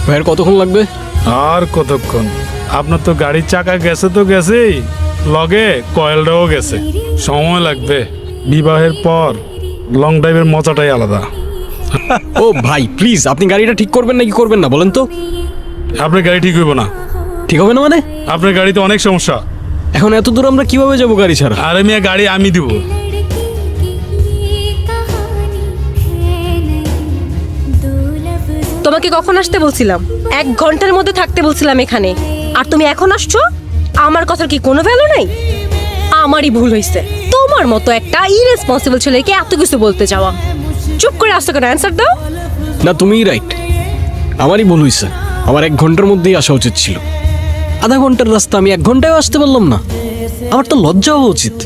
ভাইয়ের কতক্ষণ লাগবে? আর কতক্ষণ? আপনার তো গাড়ির চাকা গেছে তো গেছেই, লগে কয়েলটাও গেছে। সময় লাগবে। বিবাহের পর লং ড্রাইভের মজাটাই আলাদা। ও ভাই প্লিজ, আপনি গাড়িটা ঠিক করবেন নাকি করবেন না বলেন তো? আপনার গাড়ি ঠিক হইব না। ঠিক হবে না মানে? আপনার গাড়িতে অনেক সমস্যা। এখন এত দূর আমরা কিভাবে যাবো গাড়ি ছাড়া? আরে মিয়া, গাড়ি আমি দিব। তোমাকে কখন আসতে বলছিলাম? 1 ঘন্টার মধ্যে থাকতে বলছিলাম এখানে, আর তুমি এখন আসছো? আমার কথার কি কোনো ভ্যালু নাই? আমারই ভুল হয়েছে, তোমার মতো একটা ইরেসপন্সিবল ছেলেকে এত কিছু বলতে যাওয়া। চুপ করে আসতে কেন, অ্যান্সার দাও। না, তুমিই রাইট, আমারই ভুল হয়েছে। আমার 1 ঘন্টার মধ্যেই আসা উচিত ছিল। আধা ঘন্টার রাস্তা আমি 1 ঘন্টায় আসতে পারলাম না। আমার তো লজ্জা হওয়া উচিত।